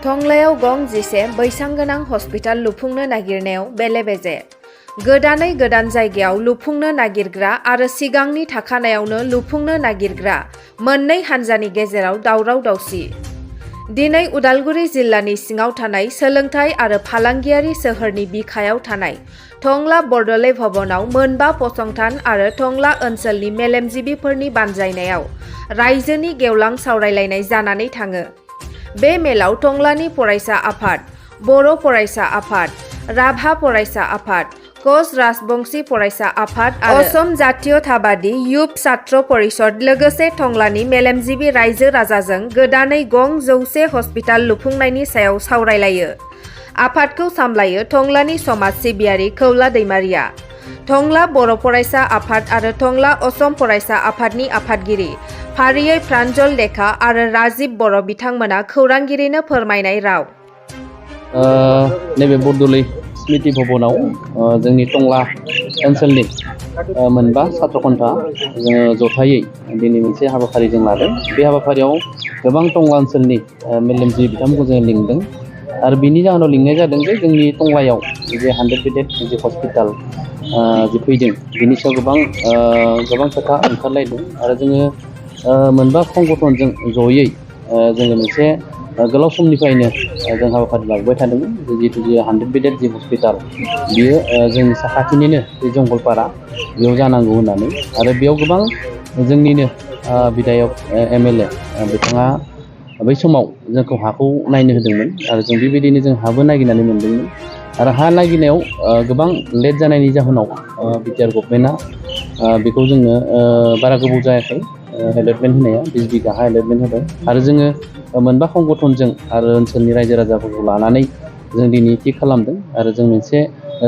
टंलायाव गं 10 बैसां गोनां हस्पिटाल लुफुंनो नागिरनायाव बेले-बेजे। गोदानै गोदान जायगायाव लुफुंनो नागिरग्रा आरो सिगांनि थाखानायावनो लुफुंनो नागिरग्रा मोननै हान्जानि गेजेराव दावराव-दावसि। दिनै उदालगुरि जिल्लानि सिङाव थानाय सोलोंथाइ आरो फालांगियारि सोहोरनि बिखायाव थानाय टंला बरदलै भवनाव मोनबा फसंथान आरो टंला ओनसोलनि मेलेमजिबिफोरनि बानजायनायाव रायजोनि गेवलां सावरायलायनाय जानानै थाङो। बे मेलाव टंलानि फरायसा आफाद, बर' फरायसा आफाद, राभा फरायसा आफाद, कच राजबंशी फरायसा आफाद आरो असम जातीयताबादी युब छात्र परिषद लोगोसे टंलानि मेलेमजिबि रायजो राजाजों गोदानै गं 100 हस्पिटाल लुफुंनायनि सायाव सावरायलायो। आफादखौ सामलायो टंलानि समाज सिबियारि खौला दैमारिया। टंला बर' फरायसा आफाद आरो टंला असम फरायसा आफादनि आफादगिरि फारियै प्रान्जल देखा आरो राजिब बर' बिथांमोना खौरांगिरिनो फोरमायनाय राव। नैबे बरदलै स्मृति भवनाव जोंनि टंला ओनसोलनि मोनबा छात्र खन्था जोङो जथायै दिनै मोनसे हाबाफारि जों लादों। बे हाबाफारियाव गोबां टंला ओनसोलनि मेलेमजिबि बिथांमोनखौ जोङो लिंदों आरो बिनि जाहोनाव लिंनाय जादों जे जोंनि टंलायाव जे 100 बेडेड जे हस्पिटाल जे फैदों बिनि सायाव गोबां खोथा ओंखारलायदों आरो जोङो मोनबा संगठनजों जयै जोङो मोनसे गोलाव समनिफ्रायनो जों हाबाफारि लाबोबाय थादोंमोन। जिहेतु जे 100 बेडेड जे हस्पिटाल बियो जोंनि साखाथिनिनो जे जंगलपारा बेयाव जानांगौ होननानै आरो बेयाव गोबां जोंनिनो बिधायक MLA बिथाङा बै समाव जोंखौ हाखौ नायनो होदोंमोन आरो जों बेबायदिनो जों हाबो नागिरनानै मोनदोंमोन आरो हा नागिरनायाव गोबां लेट जानायनि जाहोनाव बिटिआर गभर्नमेन्टआ बेखौ जोंनो बारा गोबाव जायाखै एलटमेन्ट होनाया 20 बिघा हा एलटमेन्ट होबाय आरो जोङो मोनबा संगठनजों आरो ओनसोलनि रायजो राजाफोरखौ लानानै जों दिनै थि खालामदों आरो जों मोनसे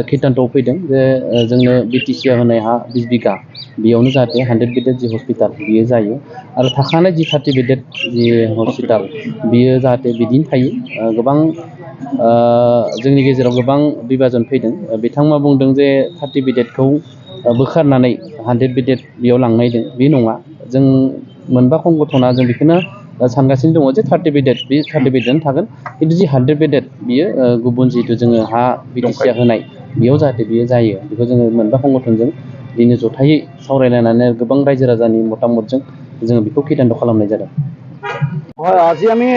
खिदान्थ'आव फैदों जे जोंनो BTCआ होनाय हा 20 बिघा बेयावनो जाहाथे 100 बेडेड जि हस्पिटाल बियो जायो आरो थाखानाय जि 30 बेडेड जि हस्पिटाल बियो जाहाथे बिदिनो थायो। गोबां जोंनि गेजेराव गोबां बिभाजन फैदों। बिथांमोना बुंदों जे 30 बेडेडखौ बोखारनानै 100 बेडेड बेयाव लांनायदों बे नङा। जों मोनबा संगठना जों बेखौनो सानगासिनो दङ जे 30 बेडेड बे 30 बेडेडआनो थागोन खिन्थु जि 100 बेडेड बियो गुबुन जिहेतु जोङो हा BTCआ होनाय बेयाव जाहाथे बियो जायो बेखौ जोङो मोनबा संगठनजों दिनै जथायै सावरायलायनानै गोबां रायजो राजानि मतामतजों जोङो बेखौ खिदान्थ' खालामनाय जादों। হয়, আজি আমি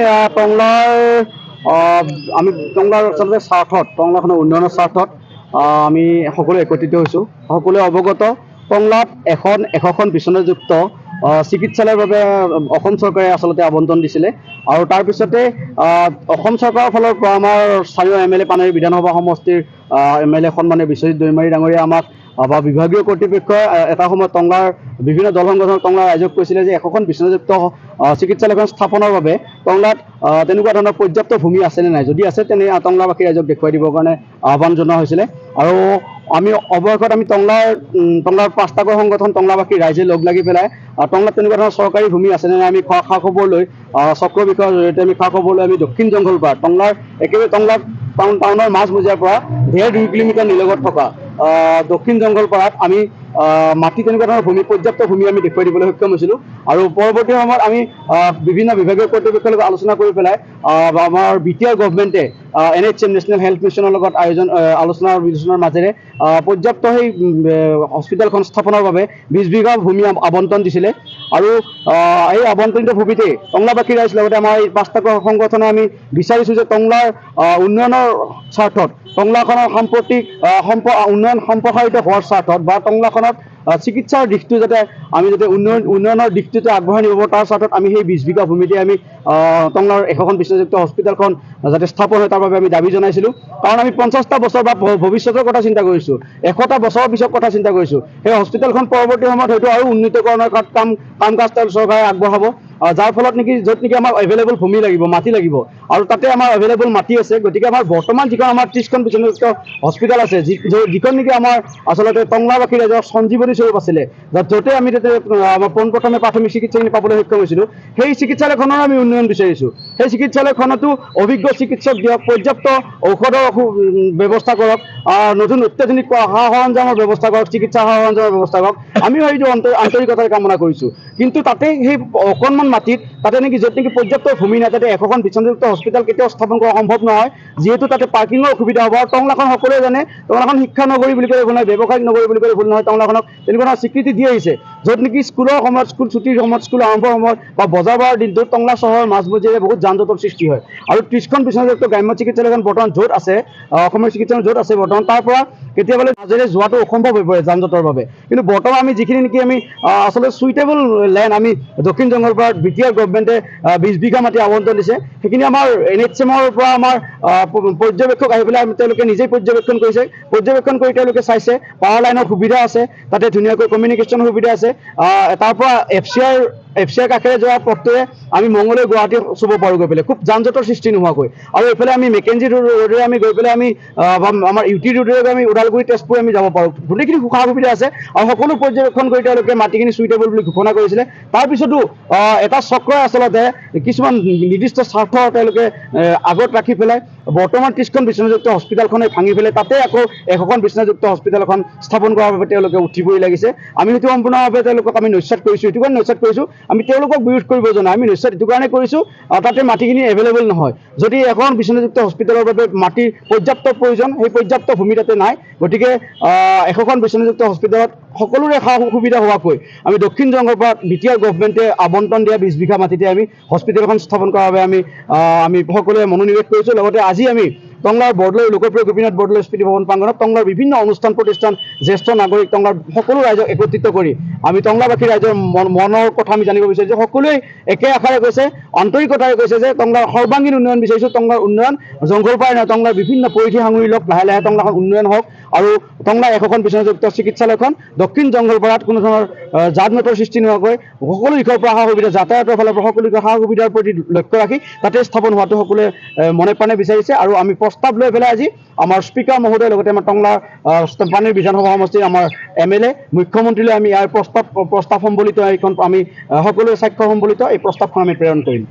টংলাৰ আচলতে স্বাৰ্থত টংলাখনৰ উন্নয়নৰ স্বাৰ্থত আমি সকলোৱে একত্ৰিত হৈছোঁ। সকলোৱে অৱগত টংলাত এশখন বিচনাযুক্ত চিকিৎসালয়ৰ বাবে অসম চৰকাৰে আচলতে আবণ্টন দিছিলে আৰু তাৰপিছতে অসম চৰকাৰৰ ফালৰ পৰা আমাৰ স্থানীয় MLA পানেৰী বিধানসভা সমষ্টিৰ MLA সন্মানীয় বিশ্বজিৎ দৈমাৰী ডাঙৰীয়া আমাক বা বিভাগীয় কৰ্তৃপক্ষই এটা সময়ত টংলাৰ বিভিন্ন দল সংগঠনৰ টংলাৰ ৰাইজক কৈছিলে যে এশখন বিচনাযুক্ত চিকিৎসালয়খন স্থাপনৰ বাবে টংলাত তেনেকুৱা ধৰণৰ পৰ্যাপ্ত ভূমি আছেনে নাই, যদি আছে তেনে টংলাবাসী ৰাইজক দেখুৱাই দিবৰ কাৰণে আহ্বান জনোৱা হৈছিলে আৰু আমি অৱশেষত আমি টংলাৰ 5টাকৈ সংগঠন টংলাবাসী ৰাইজে লগ লাগি পেলাই টংলাত তেনেকুৱা ধৰণৰ চৰকাৰী ভূমি আছেনে নাই আমি খা খবৰ লৈ চক্ৰ বিষয়ৰ জৰিয়তে আমি খা খবৰ লৈ আমি দক্ষিণ জংঘলপাৰা টংলাৰ একেবাৰে টংলাত টাউনৰ মাজমজিয়াৰ পৰা 1.5-2 কিলোমিটাৰ নিলগত থকা দক্ষিণ জংঘলপাৰাত আমি মাটি তেনেকুৱা ধৰণৰ ভূমি পৰ্যাপ্ত ভূমি আমি দেখুৱাই দিবলৈ সক্ষম হৈছিলোঁ আৰু পৰৱৰ্তী সময়ত আমি বিভিন্ন বিভাগীয় কৰ্তৃপক্ষৰ লগত আলোচনা কৰি পেলাই আমাৰ BTR গভৰ্ণমেণ্টে NHM নেশ্যনেল হেল্থ মিছনৰ লগত আলোচনা বিলোচনাৰ মাজেৰে পৰ্যাপ্ত সেই হস্পিটেলখন স্থাপনৰ বাবে 20 বিঘা ভূমি আবণ্টন দিছিলে আৰু এই আবণ্টনিত ভূমিতে টংলাবাসী ৰাইজ লগতে আমাৰ এই 5টাকৈ সংগঠনে আমি বিচাৰিছোঁ যে টংলাৰ উন্নয়নৰ স্বাৰ্থত টংলাখনৰ সাম্প্ৰতিক উন্নয়ন সম্প্ৰসাৰিত হোৱাৰ স্বাৰ্থত বা টংলাখনত চিকিৎসাৰ দিশটো যাতে আমি উন্নয়নৰ দিশটোতে আগবঢ়াই নিব তাৰ স্বাৰ্থত আমি সেই 20 বিঘা ভূমিতে আমি টংলাৰ এশখন বিচনাযুক্ত হস্পিটেলখন যাতে স্থাপন হয় তাৰ বাবে আমি দাবী জনাইছিলোঁ। কাৰণ আমি 50টা বছৰ বা ভৱিষ্যতৰ কথা চিন্তা কৰিছোঁ, 100টা বছৰৰ পিছত কথা চিন্তা কৰিছোঁ। সেই হস্পিটেলখন পৰৱৰ্তী সময়ত হয়তো আৰু উন্নীতকৰণৰ কাম কাজ চৰকাৰে আগবঢ়াব, যাৰ ফলত নেকি য'ত নেকি আমাৰ এভেইলেবল ভূমি লাগিব, মাটি লাগিব আৰু তাতে আমাৰ এভেইলেবল মাটি আছে। গতিকে আমাৰ বৰ্তমান যিখন আমাৰ 30খন বিচনাযুক্ত হস্পিটেল আছে যিখন নেকি আমাৰ আচলতে টংলাবাসী ৰাইজৰ সঞ্জীৱনী স্বৰূপ আছিলে, য'তে আমি আমাৰ পোনপ্ৰথমে প্ৰাথমিক চিকিৎসাখিনি পাবলৈ সক্ষম হৈছিলোঁ, সেই চিকিৎসালয়খনৰ আমি উন্নয়ন বিচাৰিছোঁ। সেই চিকিৎসালয়খনতো অভিজ্ঞ চিকিৎসক দিয়ক, পৰ্যাপ্ত ঔষধৰ ব্যৱস্থা কৰক, নতুন অত্যাধুনিক সা সৰঞ্জামৰ ব্যৱস্থা কৰক, চিকিৎসা সা সৰঞ্জামৰ ব্যৱস্থা কৰক। আমিও সেইটো আন্তৰিকতাৰে কামনা কৰিছোঁ। কিন্তু তাতে সেই অকণমান মাটিত তাতে নেকি য'ত নেকি পৰ্যাপ্ত ভূমি নাই তাতে 100খন বিচনাযুক্ত হস্পিটেল কেতিয়াও স্থাপন কৰা সম্ভৱ নহয়, যিহেতু তাতে পাৰ্কিঙৰ অসুবিধা হ'ব। আৰু টংলাখন সকলোৱে জানে, টংলাখন শিক্ষা নগৰী বুলি ক'লে ভুল নহয়, ব্যৱসায়িক নগৰী বুলি ক'লে ভুল নহয়। টংলাখনক তেনেকুৱা ধৰণৰ স্বীকৃতি দি আহিছে, য'ত নেকি স্কুলৰ সময়ত, স্কুল ছুটিৰ সময়ত, স্কুল আৰম্ভৰ সময়ত বা বজাৰ বাৰৰ দিনটোত টংলা চহৰৰ মাজমজিয়াৰে বহুত যান জঁটৰ সৃষ্টি হয়। আৰু 30খন বিচনাযুক্ত গ্ৰাম্য চিকিৎসালয়খন বৰ্তমান য'ত আছে, অসমৰ চিকিৎসালয় য'ত আছে বৰ্তমান, তাৰ পৰা কেতিয়াবা মাজেৰে যোৱাটো অসম্ভৱ হৈ পৰে যান জঁটৰ বাবে। কিন্তু বৰ্তমান আমি যিখিনি নেকি আমি আচলতে সুইটেবল লেণ্ড আমি দক্ষিণ জংঘলপাৰাত বিটিআৰ গভৰ্ণমেণ্টে 20 বিঘা মাটি আবণ্টন দিছে, সেইখিনি আমাৰ NHM-ৰ পৰা আমাৰ পৰ্যবেক্ষক আহি পেলাই তেওঁলোকে নিজেই পৰ্যবেক্ষণ কৰিছে। পৰ্যবেক্ষণ কৰি তেওঁলোকে চাইছে পাৱাৰ লাইনৰ সুবিধা আছে, তাতে ধুনীয়াকৈ কমিউনিকেশ্যনৰ সুবিধা আছে। তাৰ পৰা FCI কাষেৰে যোৱা পথটোৱে আমি মংগলদৈ গুৱাহাটী চুব পাৰোঁ গৈ পেলাই, খুব যান জঁটৰ সৃষ্টি নোহোৱাকৈ। আৰু এইফালে আমি মেকেঞ্জি ৰোডেৰে আমি গৈ পেলাই আমি আমাৰ UT ৰোডেৰে আমি ওদালগুৰি তেজপুৰ আমি যাব পাৰোঁ। গোটেইখিনি সা সুবিধা আছে আৰু সকলো পৰ্যবেক্ষণ কৰি তেওঁলোকে মাটিখিনি সুইটেবল বুলি ঘোষণা কৰিছিলে। তাৰপিছতো এটা চক্ৰই আচলতে কিছুমান নিৰ্দিষ্ট স্বাৰ্থ তেওঁলোকে আগত ৰাখি পেলাই বৰ্তমান 30খন বিচনাযুক্ত হস্পিটেলখনে ভাঙি পেলাই তাতে আকৌ 100খন বিচনাযুক্ত হস্পিটেল এখন স্থাপন কৰাৰ বাবে তেওঁলোকে উঠিবই লাগিছে। আমি সেইটো সম্পূৰ্ণভাৱে তেওঁলোকক আমি নস্যাৎ কৰিছোঁ। এইটো কাৰণে নস্যাৎ কৰিছোঁ, আমি তেওঁলোকক বিৰোধ কৰিব জনা, আমি নস্যাৎ এইটো কাৰণে কৰিছোঁ তাতে মাটিখিনি এভেইলেবল নহয়। যদি এখন বিচনাযুক্ত হস্পিটেলৰ বাবে মাটিৰ পৰ্যাপ্ত প্ৰয়োজন, সেই পৰ্যাপ্ত ভূমি তাতে নাই। গতিকে 100খন বিচনাযুক্ত হস্পিটেলত সকলোৰে সা সুবিধা হোৱাকৈ আমি দক্ষিণ জংঘলপাৰাত বিটিআৰ গভৰ্ণমেণ্টে আবণ্টন দিয়া 20 বিঘা মাটিতে আমি হস্পিটেলখন স্থাপন কৰাৰ বাবে আমি সকলোৱে মনোনিৱেশ কৰিছোঁ। লগতে আজি আমি টংলাৰ বৰদলৈ লোকপ্ৰিয় গোপীনাথ বৰদলৈ স্মৃতি ভৱন প্ৰাংগণত টংলাৰ বিভিন্ন অনুষ্ঠান প্ৰতিষ্ঠান, জ্যেষ্ঠ নাগৰিক, টংলাৰ সকলো ৰাইজক একত্ৰিত কৰি আমি টংলাবাসী ৰাইজৰ মনৰ কথা আমি জানিব বিচাৰিছোঁ। সকলোৱে একে আশাৰে কৈছে, আন্তৰিকতাৰে কৈছে যে টংলাৰ সৰ্বাংগীন উন্নয়ন বিচাৰিছোঁ। টংলাৰ উন্নয়ন জংঘলপাৰাই নহয়, টংলাৰ বিভিন্ন পৰিধি সাঙুৰি লওক, লাহে লাহে টংলাখন উন্নয়ন হওক আৰু টংলাৰ 100খন বিচনাযুক্ত চিকিৎসালয়খন দক্ষিণ জংঘলপাৰাত কোনো ধৰণৰ যান জঁটৰ সৃষ্টি নোহোৱাকৈ সকলো দিশৰ পৰা সা সুবিধা, যাতায়াতৰ ফালৰ পৰা সকলো দিশৰ সা সুবিধাৰ প্ৰতি লক্ষ্য ৰাখি তাতে স্থাপন হোৱাটো সকলোৱে মনে প্ৰাণে বিচাৰিছে। আৰু আমি প্ৰস্তাৱ লৈ পেলাই আজি আমাৰ স্পীকাৰ মহোদয়, লগতে আমাৰ টংলা পানীৰ বিধানসভা সমষ্টিৰ আমাৰ MLA, মুখ্যমন্ত্ৰীলৈ আমি ইয়াৰ প্ৰস্তাৱ সম্বলিত এইখন আমি সকলোৱে স্বাক্ষৰ সম্বলিত এই প্ৰস্তাৱখন আমি প্ৰেৰণ কৰিম।